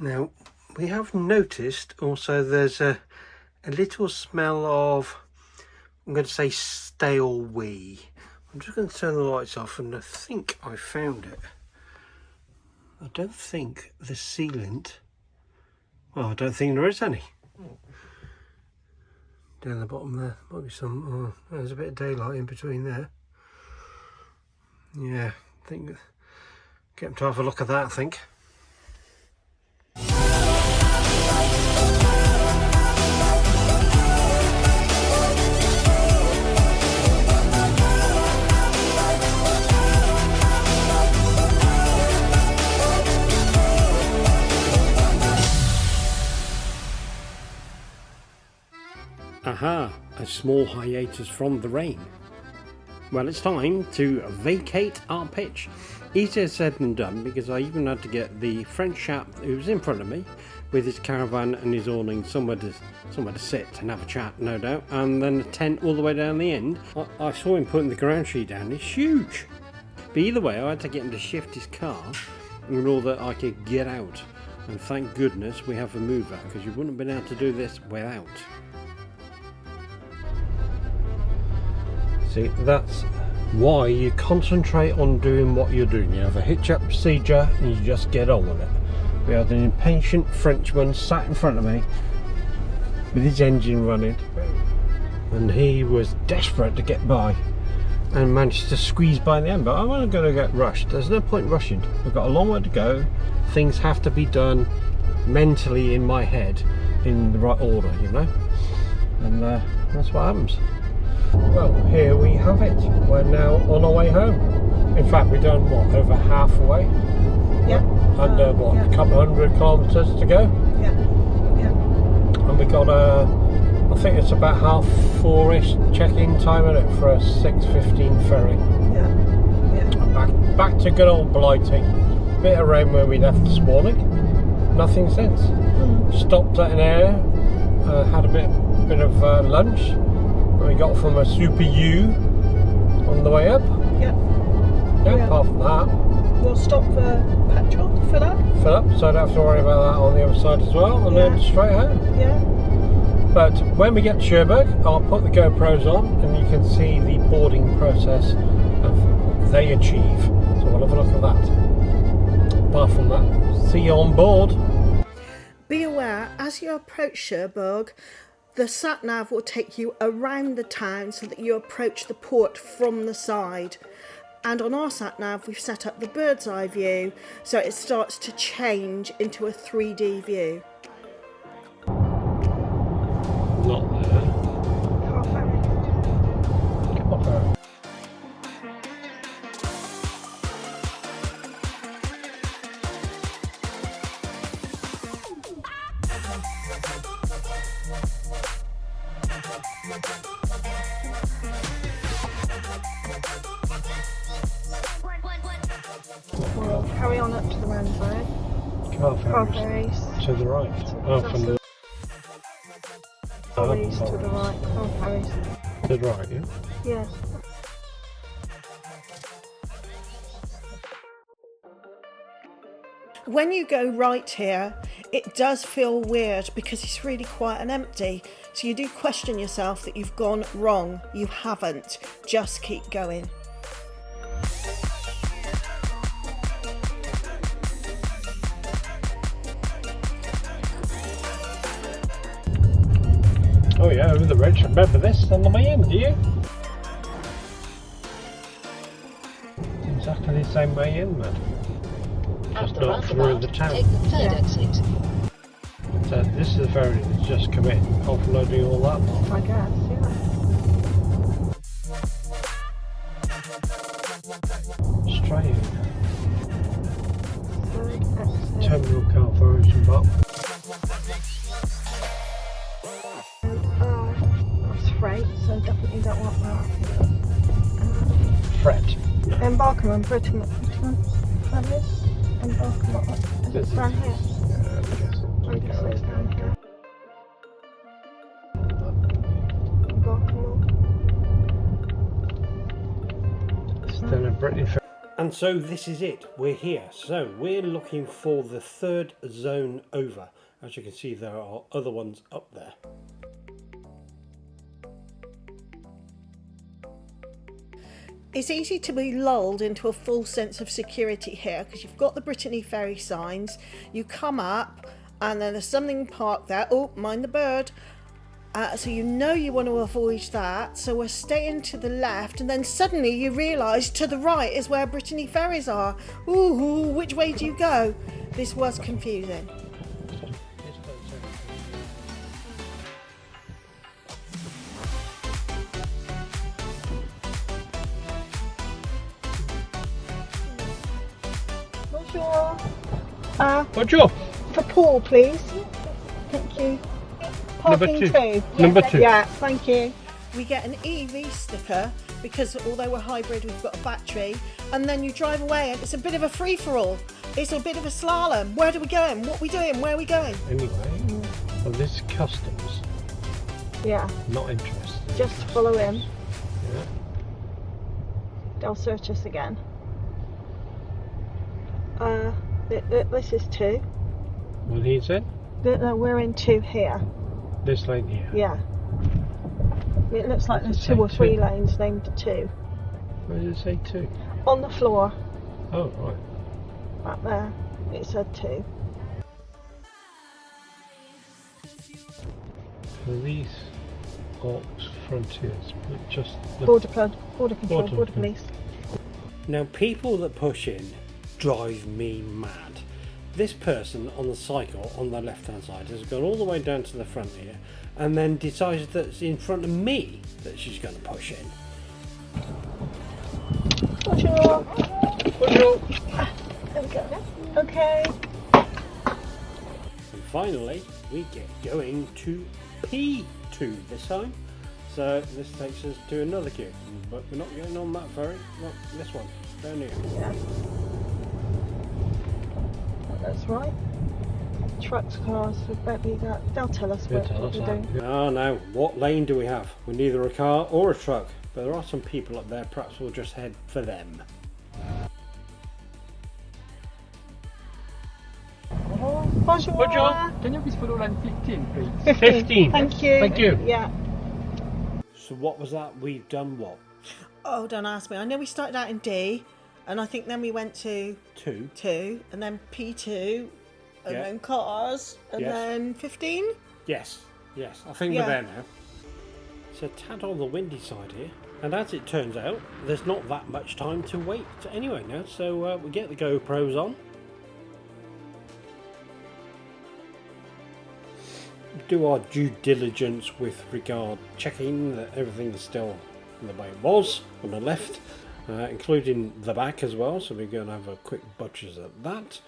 Now, we have noticed also there's a little smell of, I'm going to say, stale wee. I'm just going to turn the lights off, and I think I found it. I don't think the sealant, well, I don't think there is any. Down the bottom there, might be some, oh, there's a bit of daylight in between there. Yeah, I think, get them to have a look at that, I think. Aha, a small hiatus from the rain. Well, it's time to vacate our pitch. Easier said than done, because I even had to get the French chap who was in front of me with his caravan and his awning somewhere to sit and have a chat, no doubt, and then a tent all the way down the end. I saw him putting the ground sheet down. It's huge. But either way, I had to get him to shift his car in order that I could get out. And thank goodness we have a mover, because you wouldn't have been able to do this without. See, that's why you concentrate on doing what you're doing. You have a hitch up procedure and you just get on with it. We had an impatient Frenchman sat in front of me with his engine running, and he was desperate to get by and managed to squeeze by the end. But I'm not going to get rushed. There's no point rushing. We've got a long way to go. Things have to be done mentally in my head in the right order, you know, and that's what happens. Well, here we have it. We're now on our way home. In fact, we've done what, over halfway? Yeah. Under what, yeah. a couple of 100 kilometres to go? Yeah. Yeah. And we got I think it's about 4:30ish check-in time in it for a 6:15 ferry. Yeah. Yeah. Back to good old Blighty. Bit of rain when we left this morning. Nothing since. Stopped at an area, had a bit of lunch. We got from a Super U on the way up. Yeah. Yeah, apart from that. We'll stop for petrol, fill up. Fill up, so I don't have to worry about that on the other side as well, and then straight home. Yeah. But when we get to Cherbourg, I'll put the GoPros on and you can see the boarding process of they achieve. So we'll have a look at that. Apart from that, see you on board. Be aware, as you approach Cherbourg, the sat-nav will take you around the town so that you approach the port from the side. And on our sat-nav, we've set up the bird's eye view, so it starts to change into a 3D view. Not there. Car ferry. Car ferry. We'll carry on up to the roundabout. Car ferries. To the right. From the ferries to the right. Car ferries. To the right, yeah? Yes. When you go right here, it does feel weird because it's really quiet and empty. So you do question yourself that you've gone wrong. You haven't. Just keep going. Oh yeah, over the bridge. Remember this on the way in, do you? It's exactly the same way in, man. Just not through the town. Take the third exit. So this is the ferry that's just come in, offloading all that lot. I guess, yeah. Straight in. So, Terminal car ferries and back. that's freight, so definitely don't want that. Fret. Embarking on Britain ferries. Embarking on is it down here? Yeah, I guess it's down here. Still a British. And And so this is it, we're here. So we're looking for the third zone over. As you can see, there are other ones up there. It's easy to be lulled into a false sense of security here because you've got the Brittany Ferry signs, you come up and then there's something parked there, oh mind the bird, so you know you want to avoid that, so we're staying to the left and then suddenly you realise to the right is where Brittany Ferries are. Ooh, which way do you go? This was confusing. Bonjour. For Poole, please. Thank you. Parking two. Number two. Yeah, thank you. We get an EV sticker because although we're hybrid, we've got a battery, and then you drive away and it's a bit of a free-for-all. It's a bit of a slalom. Where are we going? What are we doing? Where are we going? Anyway, well, this is customs. Yeah. Not interested. Just follow him. Yeah. They'll search us again. This is 2. What he said? No, we're in 2 here. This lane here? Yeah. It looks like Does it there's say 2 or 3 2? lanes named 2. Where does it say 2? On the floor, Oh, right. back there, it said 2. Police, Ops, Frontiers, just the Border control, border police. Now, people that push in drive me mad. This person on the cycle on the left hand side has gone all the way down to the front here and then decided that it's in front of me that she's going to push in. Bonjour. Bonjour. There we go. Okay. And finally, we get going to P2 this time. So this takes us to another queue, but we're not getting on that ferry. Not this one, down here. Yeah. That's right. Trucks, cars, maybe that. They'll tell us what we're doing. Ah, now, what lane do we have? We're neither a car or a truck, but there are some people up there. Perhaps we'll just head for them. Bonjour. Bonjour. Can you please follow line 15, please? 15. Thank you. Thank you. Yeah. So what was that? We've done what? Oh, don't ask me. I know we started out in D, and I think then we went to 2. and then P2, and Yeah. then cars, and Yes. then 15. Yes, yes. I think Yeah. we're there now. It's a tad on the windy side here. And as it turns out, there's not that much time to wait anyway now. So we get the GoPros on. Do our due diligence with regard checking that everything is still the way it was on the left, including the back as well. So we're going to have a quick butchers at that.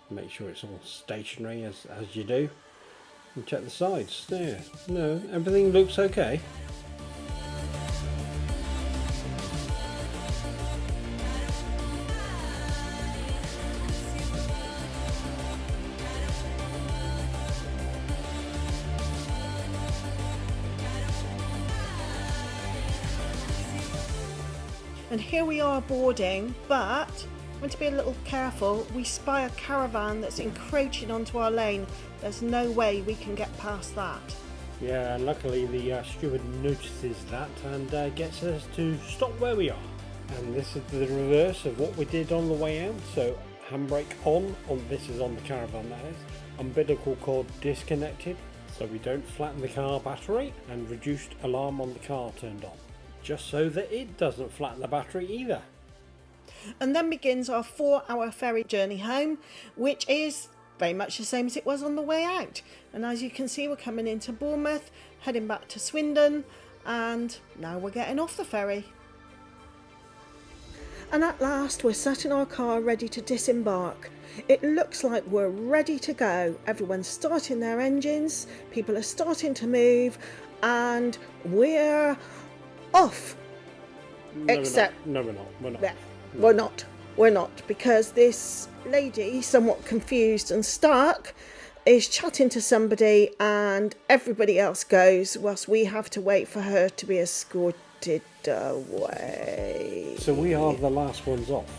Make sure it's all stationary as you do. And check the sides. There. No, everything looks okay. And here we are boarding, but I want to be a little careful. We spy a caravan that's encroaching onto our lane. There's no way we can get past that. Yeah, and luckily the steward notices that and gets us to stop where we are. And this is the reverse of what we did on the way out. So handbrake on this is on the Caravan, that is. Umbilical cord disconnected so we don't flatten the car battery, and reduced alarm on the car turned on, just so that it doesn't flatten the battery either. And then begins our 4-hour ferry journey home, which is very much the same as it was on the way out. And as you can see, we're coming into Bournemouth, heading back to Swindon, and now we're getting off the ferry. And at last we're sat in our car ready to disembark. It looks like we're ready to go. Everyone's starting their engines, people are starting to move, and we're off. No, Except we're not. yeah, we're not, because this lady, somewhat confused and stuck, is chatting to somebody and everybody else goes whilst we have to wait for her to be escorted away. So we are the last ones off.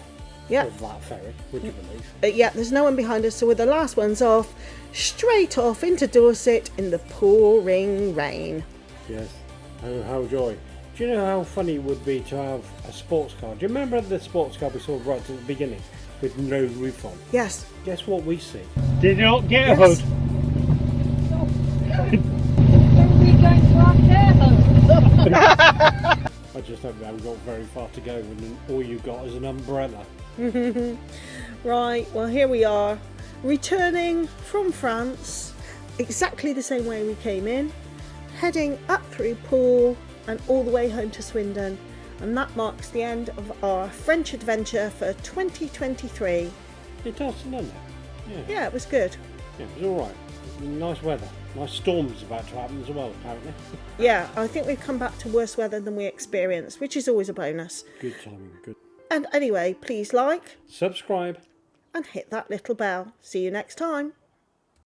Yeah. of that ferry, would you believe? Yeah, there's no one behind us, so we're the last ones off, straight off into Dorset in the pouring rain. Yes. Oh, how joy. Do you know how funny it would be to have a sports car? Do you remember the sports car we saw right at the beginning with no roof on? Yes. Guess what we see? Did you not get a Yes. hood? I just hope we haven't got very far to go and all you got is an umbrella. Right, well here we are, returning from France, exactly the same way we came in, heading up through Poole and all the way home to Swindon, and that marks the end of our French adventure for 2023. It does, doesn't it? Yeah, it was good. Yeah, it was alright. Nice weather. Nice storms about to happen as well, apparently. Yeah, I think we've come back to worse weather than we experienced, which is always a bonus. Good timing, good. And anyway, please like, Subscribe. and hit that little bell. See you next time.